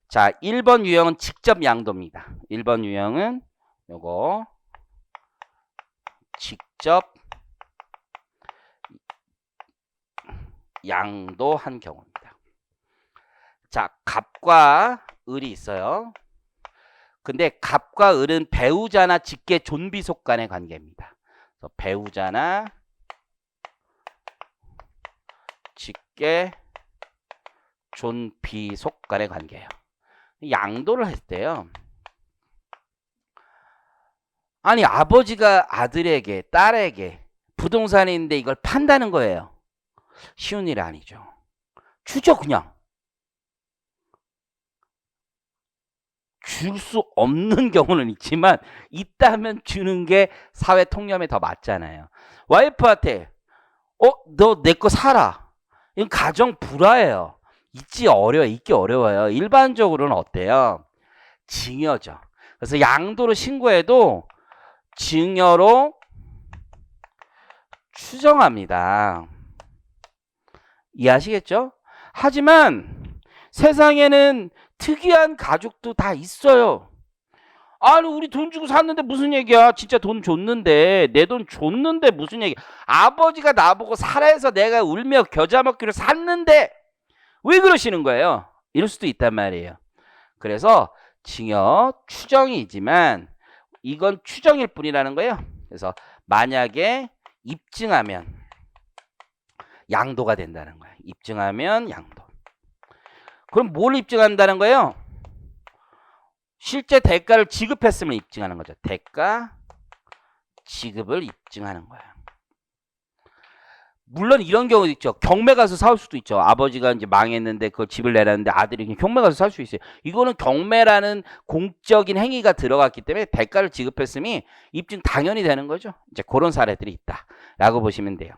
자, 1번 유형은 직접 양도입니다. 1번 유형은 요거 직접 양도한 경우입니다. 자, 갑과 을이 있어요. 근데 갑과 을은 배우자나 직계 존비속 간의 관계입니다. 그래서 배우자나 직계 존비속 간의 관계예요. 양도를 했대요. 아니, 아버지가 아들에게, 딸에게 부동산이 있는데 이걸 판다는 거예요. 쉬운 일 아니죠. 주죠, 그냥. 줄 수 없는 경우는 있지만 있다면 주는 게 사회 통념에 더 맞잖아요. 와이프한테 너 내 거 사라. 이건 가정 불화예요. 있기 어려워요. 일반적으로는 어때요? 징여죠. 그래서 양도로 신고해도 징여로 추정합니다. 이해하시겠죠? 하지만 세상에는 특이한 가족도 다 있어요. 아니 우리 돈 주고 샀는데 무슨 얘기야. 진짜 돈 줬는데 내 돈 줬는데 무슨 얘기야. 아버지가 나보고 사라 해서 내가 울며 겨자 먹기로 샀는데 왜 그러시는 거예요. 이럴 수도 있단 말이에요. 그래서 징역 추정이지만 이건 추정일 뿐이라는 거예요. 그래서 만약에 입증하면 양도가 된다는 거예요. 입증하면 양도. 그럼 뭘 입증한다는 거예요? 실제 대가를 지급했음을 입증하는 거죠. 대가 지급을 입증하는 거예요. 물론 이런 경우도 있죠. 경매 가서 사올 수도 있죠. 아버지가 이제 망했는데 그걸 집을 내놨는데 아들이 그냥 경매 가서 살 수 있어요. 이거는 경매라는 공적인 행위가 들어갔기 때문에 대가를 지급했음이 입증 당연히 되는 거죠. 이제 그런 사례들이 있다라고 보시면 돼요.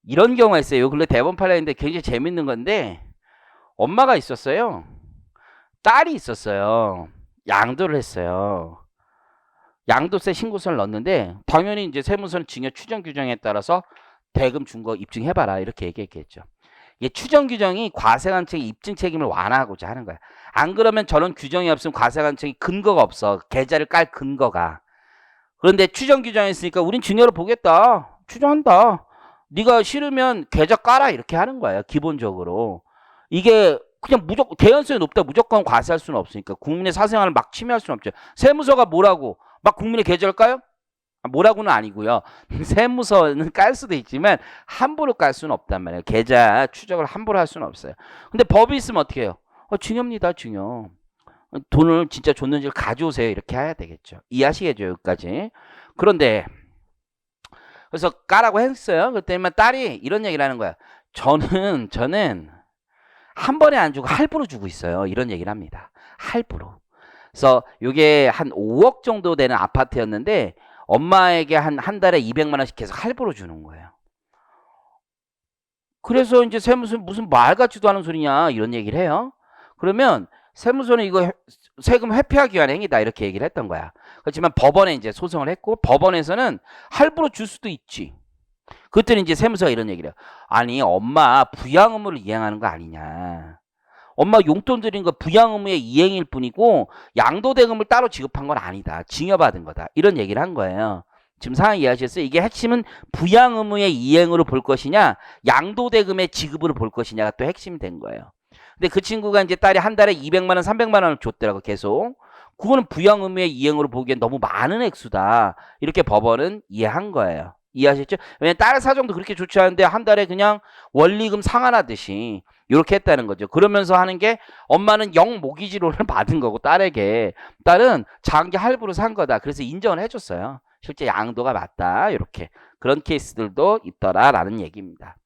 이런 경우가 있어요. 요 근래 대법원 판례인데 굉장히 재밌는 건데 엄마가 있었어요. 딸이 있었어요. 양도를 했어요. 양도세 신고서를 넣었는데 당연히 이제 세무서는 징역 추정 규정에 따라서 대금 준 거 입증해봐라 이렇게 얘기했겠죠. 이게 추정 규정이 과세관청의 입증 책임을 완화하고자 하는 거야. 안 그러면 저런 규정이 없으면 과세관청이 근거가 없어. 계좌를 깔 근거가. 그런데 추정 규정이 있으니까 우린 증여로 보겠다. 추정한다. 네가 싫으면 계좌 깔아 이렇게 하는 거예요. 기본적으로. 이게 그냥 무조건 개연성이 높다 무조건 과세할 수는 없으니까 국민의 사생활을 막 침해할 수는 없죠. 세무서가 뭐라고 막 국민의 계좌를 까요? 뭐라고는 아니고요. 세무서는 깔 수도 있지만 함부로 깔 수는 없단 말이에요. 계좌 추적을 함부로 할 수는 없어요. 근데 법이 있으면 어떻게 해요? 증여입니다. 증여. 돈을 진짜 줬는지를 가져오세요. 이렇게 해야 되겠죠. 이해하시겠죠? 여기까지. 그런데 그래서 까라고 했어요. 그때만 딸이 이런 얘기를 하는 거야. 저는 한 번에 안 주고 할부로 주고 있어요. 이런 얘기를 합니다. 할부로. 그래서 이게 한 5억 정도 되는 아파트였는데 엄마에게 한 달에 200만 원씩 계속 할부로 주는 거예요. 그래서 이제 세무서는 무슨 말 같지도 않은 소리냐 이런 얘기를 해요. 그러면 세무서는 이거 세금 회피하기 위한 행위다 이렇게 얘기를 했던 거야. 그렇지만 법원에 이제 소송을 했고 법원에서는 할부로 줄 수도 있지. 그랬더니 이제 세무서가 이런 얘기를 해요. 아니 엄마 부양 의무를 이행하는 거 아니냐. 엄마 용돈 드린 거 부양 의무의 이행일 뿐이고 양도대금을 따로 지급한 건 아니다. 증여받은 거다. 이런 얘기를 한 거예요. 지금 상황 이해하셨어요? 이게 핵심은 부양 의무의 이행으로 볼 것이냐 양도대금의 지급으로 볼 것이냐가 또 핵심이 된 거예요. 근데 그 친구가 이제 딸이 한 달에 200만 원, 300만 원을 줬더라고 계속. 그거는 부양 의무의 이행으로 보기엔 너무 많은 액수다. 이렇게 법원은 이해한 거예요. 이해하셨죠? 왜냐면 딸 사정도 그렇게 좋지 않은데 한 달에 그냥 원리금 상환하듯이 이렇게 했다는 거죠. 그러면서 하는 게 엄마는 영모기지로를 받은 거고 딸은 장기 할부로 산 거다. 그래서 인정을 해줬어요. 실제 양도가 맞다. 이렇게 그런 케이스들도 있더라라는 얘기입니다.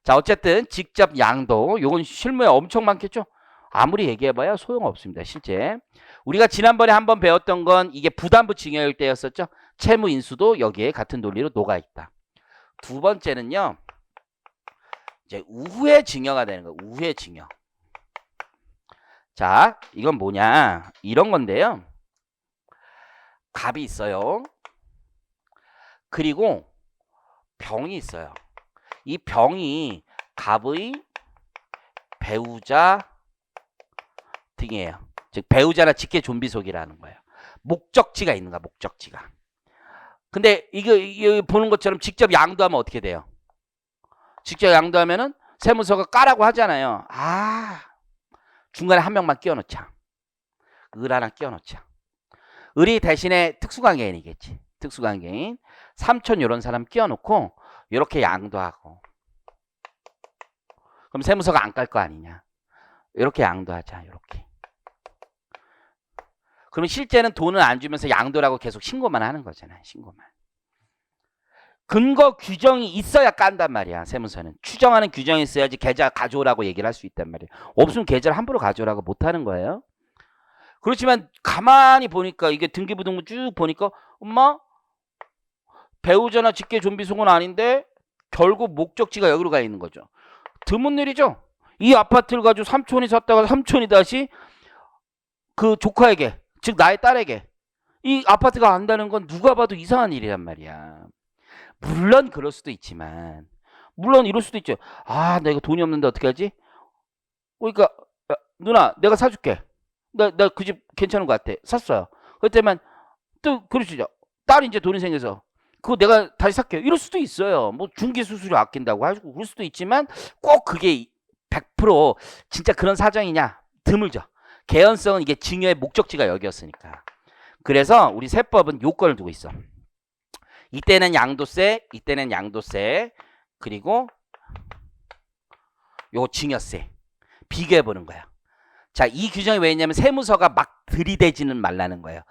자 어쨌든 직접 양도 요건 실무에 엄청 많겠죠. 아무리 얘기해봐야 소용없습니다. 실제 우리가 지난번에 한번 배웠던 건 이게 부담부 증여일 때였었죠. 채무 인수도 여기에 같은 논리로 녹아있다. 두 번째는요. 이제 우후의 증여가 되는 거예요. 우후의 증여. 자 이건 뭐냐 이런 건데요. 갑이 있어요. 그리고 병이 있어요. 이 병이 갑의 배우자 등이에요. 즉 배우자나 직계 존비속이라는 거예요. 목적지가 있는 거야. 목적지가. 근데 이거 보는 것처럼 직접 양도하면 어떻게 돼요? 직접 양도하면은 세무서가 까라고 하잖아요. 중간에 한 명만 끼워놓자. 을 하나 끼워놓자. 을이 대신에 특수관계인이겠지. 특수관계인. 삼촌 이런 사람 끼워놓고 이렇게 양도하고. 그럼 세무서가 안 깔 거 아니냐. 이렇게 양도하자. 이렇게. 그러면 실제는 돈을 안 주면서 양도라고 계속 신고만 하는 거잖아요. 신고만. 근거 규정이 있어야 깐단 말이야. 세무서는. 추정하는 규정이 있어야지 계좌 가져오라고 얘기를 할 수 있단 말이에요. 없으면 계좌를 함부로 가져오라고 못하는 거예요. 그렇지만 가만히 보니까 이게 등기부등본 쭉 보니까 엄마 배우자나 직계 존비속은 아닌데 결국 목적지가 여기로 가 있는 거죠. 드문 일이죠. 이 아파트를 가지고 삼촌이 샀다가 삼촌이 다시 그 조카에게 즉 나의 딸에게 이 아파트가 안다는 건 누가 봐도 이상한 일이란 말이야. 물론 그럴 수도 있지만 물론 이럴 수도 있죠. 내가 돈이 없는데 어떻게 하지? 그러니까 야, 누나 내가 사줄게. 나 그 집 괜찮은 것 같아. 샀어요. 그랬더니만 또 그러시죠. 딸이 이제 돈이 생겨서 그거 내가 다시 살게요. 이럴 수도 있어요. 뭐 중개 수수료 아낀다고 하고 그럴 수도 있지만 꼭 그게 100% 진짜 그런 사정이냐 드물죠. 개연성은 이게 증여의 목적지가 여기였으니까. 그래서 우리 세법은 요건을 두고 있어. 이때는 양도세, 이때는 양도세, 그리고 요 증여세 비교해 보는 거야. 자, 이 규정이 왜 있냐면 세무서가 막 들이대지는 말라는 거예요.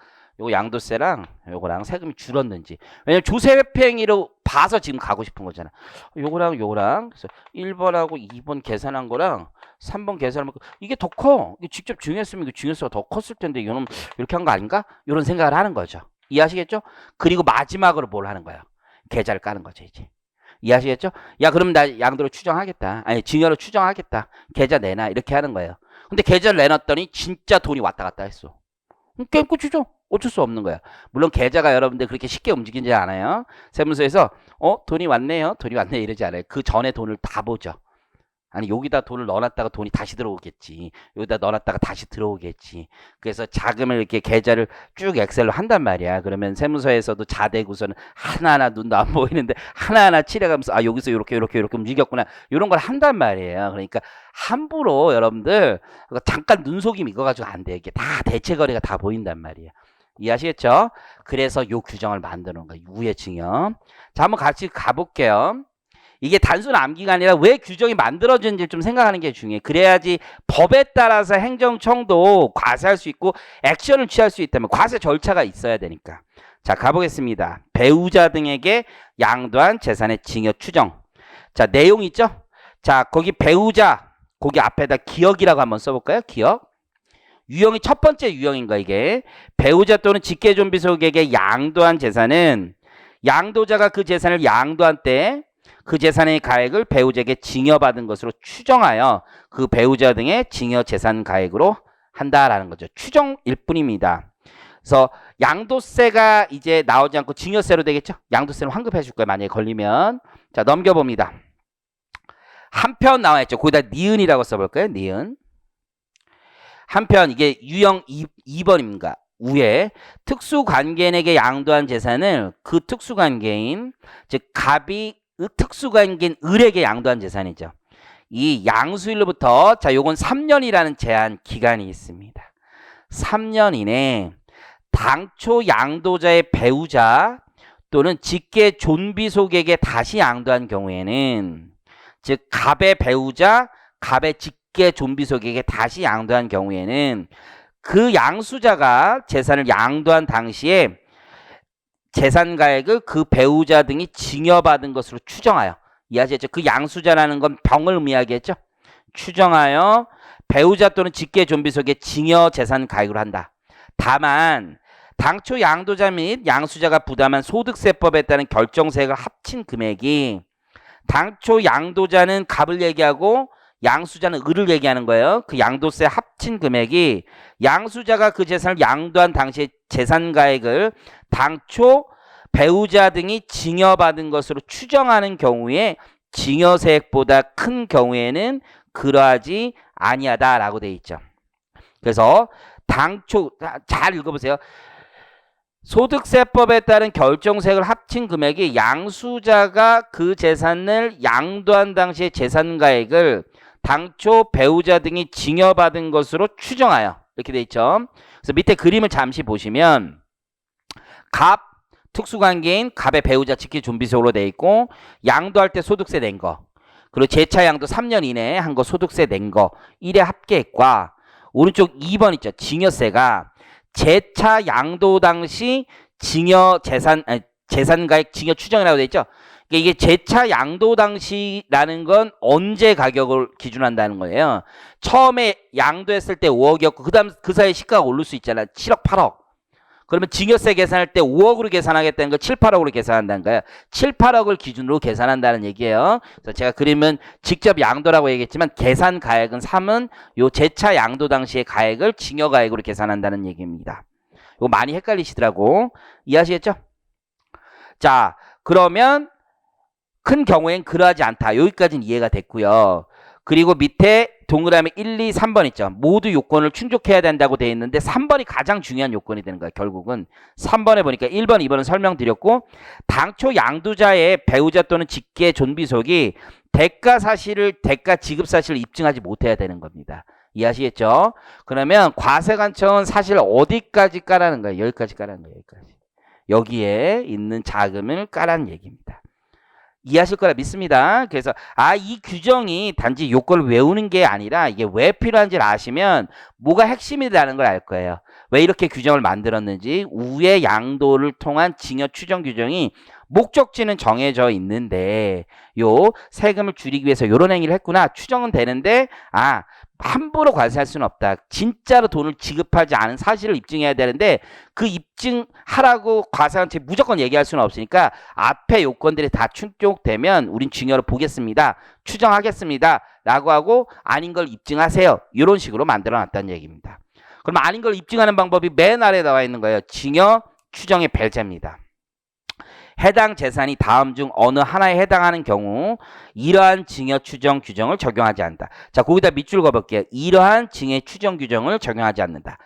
요거 양도세랑 요거랑 세금이 줄었는지. 왜냐면 조세회피행위로 봐서 지금 가고 싶은 거잖아. 요거랑 그래서 1번하고 2번 계산한 거랑 3번 계산하면 이게 더 커. 이게 직접 증여했으면 이거 증여세가 더 컸을 텐데 이거는 이렇게 한 거 아닌가? 이런 생각을 하는 거죠. 이해하시겠죠? 그리고 마지막으로 뭘 하는 거야? 계좌를 까는 거죠, 이제. 이해하시겠죠? 야, 그럼 나 양도로 추정하겠다. 아니, 증여로 추정하겠다. 계좌 내놔. 이렇게 하는 거예요. 근데 계좌를 내놨더니 진짜 돈이 왔다 갔다 했어. 게임 끝이죠. 어쩔 수 없는 거야. 물론 계좌가 여러분들 그렇게 쉽게 움직이지 않아요. 세무서에서 돈이 왔네요. 돈이 왔네 이러지 않아요. 그 전에 돈을 다 보죠. 아니 여기다 돈을 넣어놨다가 돈이 다시 들어오겠지. 여기다 넣어놨다가 다시 들어오겠지. 그래서 자금을 이렇게 계좌를 쭉 엑셀로 한단 말이야. 그러면 세무서에서도 자대고서는 하나하나 눈도 안 보이는데 하나하나 칠해가면서 아 여기서 이렇게 움직였구나. 이런 걸 한단 말이에요. 그러니까 함부로 여러분들 잠깐 눈속임 익어가지고 안 돼. 이게 다 대체거래가 다 보인단 말이에요. 이해하시겠죠? 그래서 요 규정을 만드는 거예요. 우회증여. 자, 한번 같이 가볼게요. 이게 단순 암기가 아니라 왜 규정이 만들어지는지 좀 생각하는 게 중요해. 그래야지 법에 따라서 행정청도 과세할 수 있고 액션을 취할 수 있다면 과세 절차가 있어야 되니까. 자, 가보겠습니다. 배우자 등에게 양도한 재산의 증여 추정. 자, 내용 있죠? 자, 거기 배우자, 거기 앞에다 기억이라고 한번 써볼까요? 기억. 유형이 첫 번째 유형인 거야, 이게. 배우자 또는 직계존비속에게 양도한 재산은 양도자가 그 재산을 양도한 때 그 재산의 가액을 배우자에게 증여받은 것으로 추정하여 그 배우자 등의 증여 재산 가액으로 한다라는 거죠. 추정일 뿐입니다. 그래서 양도세가 이제 나오지 않고 증여세로 되겠죠. 양도세는 환급해 줄 거예요. 만약에 걸리면. 자, 넘겨봅니다. 한편 나와 있죠. 거기다 니은이라고 써볼까요? 니은. 한편 이게 유형 2번입니다. 우에 특수관계인에게 양도한 재산을 그 특수관계인 즉 갑이 특수관계인 을에게 양도한 재산이죠. 이 양수일로부터 자 요건 3년이라는 제한 기간이 있습니다. 3년 이내 당초 양도자의 배우자 또는 직계 존비속에게 다시 양도한 경우에는 즉 갑의 배우자, 갑의 직계 존비속에게 다시 양도한 경우에는 그 양수자가 재산을 양도한 당시에 재산가액을 그 배우자 등이 증여받은 것으로 추정하여 이해하셨죠? 그 양수자라는 건 병을 의미하겠죠? 추정하여 배우자 또는 직계 존비속에 증여 재산가액으로 한다. 다만 당초 양도자 및 양수자가 부담한 소득세법에 따른 결정세액을 합친 금액이 당초 양도자는 갑을 얘기하고 양수자는 을을 얘기하는 거예요. 그 양도세 합친 금액이 양수자가 그 재산을 양도한 당시의 재산가액을 당초 배우자 등이 증여받은 것으로 추정하는 경우에 증여세액보다 큰 경우에는 그러하지 아니하다라고 되어 있죠. 그래서 당초 잘 읽어보세요. 소득세법에 따른 결정세액을 합친 금액이 양수자가 그 재산을 양도한 당시의 재산가액을 당초 배우자 등이 증여받은 것으로 추정하여 이렇게 돼 있죠. 그래서 밑에 그림을 잠시 보시면 갑 특수관계인 갑의 배우자 직계 존비속으로 돼 있고 양도할 때 소득세 낸 거 그리고 재차 양도 3년 이내에 한 거 소득세 낸 거 1의 합계액과 오른쪽 2번 있죠. 증여세가 재차 양도 당시 증여 재산가액 증여 추정이라고 돼 있죠. 이게 재차 양도 당시라는 건 언제 가격을 기준한다는 거예요. 처음에 양도했을 때 5억이었고 그다음 그 사이에 시가가 오를 수 있잖아. 7억, 8억. 그러면 증여세 계산할 때 5억으로 계산하겠다는 거 7, 8억으로 계산한다는 거예요. 7, 8억을 기준으로 계산한다는 얘기예요. 그래서 제가 그림은 직접 양도라고 얘기했지만 계산 가액은 3은 요 재차 양도 당시의 가액을 증여 가액으로 계산한다는 얘기입니다. 이거 많이 헷갈리시더라고. 이해하시겠죠? 자, 그러면 큰 경우엔 그러하지 않다. 여기까지는 이해가 됐고요. 그리고 밑에 동그라미 1, 2, 3번 있죠. 모두 요건을 충족해야 된다고 되어 있는데 3번이 가장 중요한 요건이 되는 거야. 결국은 3번에 보니까 1번, 2번은 설명드렸고 당초 양도자의 배우자 또는 직계 존비속이 대가 지급 사실을 입증하지 못해야 되는 겁니다. 이해하시겠죠? 그러면 과세관청은 사실 어디까지 까라는 거예요? 여기까지 까라는 거예요. 여기까지. 여기에 있는 자금을 까라는 얘기입니다. 이해하실 거라 믿습니다. 그래서 이 규정이 단지 요건을 외우는 게 아니라 이게 왜 필요한지를 아시면 뭐가 핵심이라는 걸 알 거예요. 왜 이렇게 규정을 만들었는지 우회 양도를 통한 징여 추정 규정이 목적지는 정해져 있는데 요 세금을 줄이기 위해서 이런 행위를 했구나. 추정은 되는데 함부로 과세할 수는 없다. 진짜로 돈을 지급하지 않은 사실을 입증해야 되는데 그 입증하라고 과세한테 무조건 얘기할 수는 없으니까 앞에 요건들이 다 충족되면 우린 징여로 보겠습니다. 추정하겠습니다. 라고 하고 아닌 걸 입증하세요. 이런 식으로 만들어놨다는 얘기입니다. 그럼 아닌 걸 입증하는 방법이 맨 아래에 나와 있는 거예요. 징여 추정의 배제입니다. 해당 재산이 다음 중 어느 하나에 해당하는 경우 이러한 징여 추정 규정을 적용하지 않는다. 자, 거기다 밑줄 그어볼게요. 이러한 징여 추정 규정을 적용하지 않는다.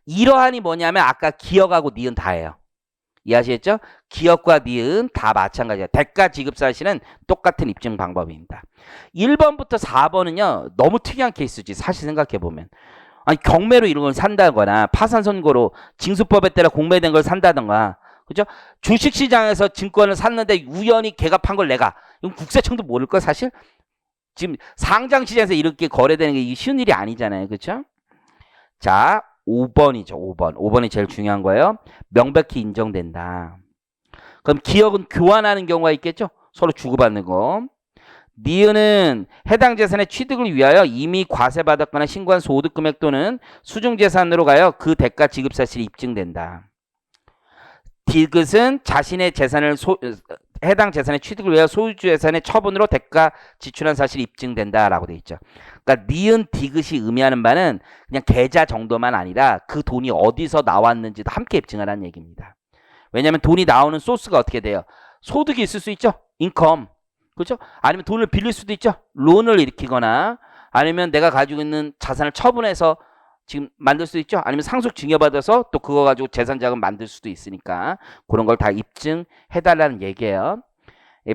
이러한이 뭐냐면 아까 기억하고 니은 다예요. 이해하시겠죠? 기억과 니은 다 마찬가지예요. 대가 지급 사실은 똑같은 입증 방법입니다. 1번부터 4번은요. 너무 특이한 케이스지. 사실 생각해보면. 아니 경매로 이런 걸 산다거나 파산 선고로 징수법에 따라 공매된 걸 산다던가 그죠? 주식시장에서 증권을 샀는데 우연히 걔가 판 걸 내가 이건 국세청도 모를 걸 사실 지금 상장시장에서 이렇게 거래되는 게 쉬운 일이 아니잖아요. 그렇죠? 자 5번이죠. 5번이 제일 중요한 거예요. 명백히 인정된다. 그럼 기억은 교환하는 경우가 있겠죠? 서로 주고받는 거. 니은은 해당 재산의 취득을 위하여 이미 과세받았거나 신고한 소득 금액 또는 수중재산으로 가요. 그 대가 지급 사실이 입증된다. 디귿은 자신의 재산을 해당 재산의 취득을 위하여 소유재산의 처분으로 대가 지출한 사실이 입증된다라고 돼 있죠. 그러니까 니은 디귿이 의미하는 바는 그냥 계좌 정도만 아니라 그 돈이 어디서 나왔는지도 함께 입증하라는 얘기입니다. 왜냐하면 돈이 나오는 소스가 어떻게 돼요? 소득이 있을 수 있죠. 인컴. 그렇죠? 아니면 돈을 빌릴 수도 있죠. 론을 일으키거나 아니면 내가 가지고 있는 자산을 처분해서 지금 만들 수도 있죠. 아니면 상속 증여받아서 또 그거 가지고 재산자금 만들 수도 있으니까 그런 걸 다 입증해달라는 얘기예요.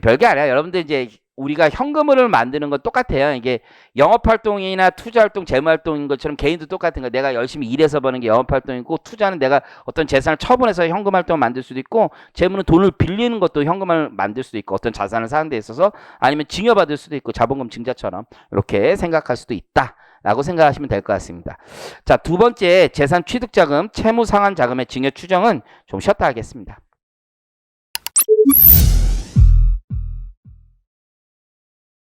별게 아니라 여러분들 이제 우리가 현금을 만드는 건 똑같아요. 이게 영업활동이나 투자활동, 재무활동인 것처럼 개인도 똑같은 거예요. 내가 열심히 일해서 버는 게 영업활동이고 투자는 내가 어떤 재산을 처분해서 현금활동을 만들 수도 있고 재무는 돈을 빌리는 것도 현금을 만들 수도 있고 어떤 자산을 사는 데 있어서 아니면 증여받을 수도 있고 자본금 증자처럼 이렇게 생각할 수도 있다. 라고 생각하시면 될 것 같습니다. 자, 두 번째 재산 취득자금, 채무상환 자금의 증여 추정은 좀 쉬었다 하겠습니다.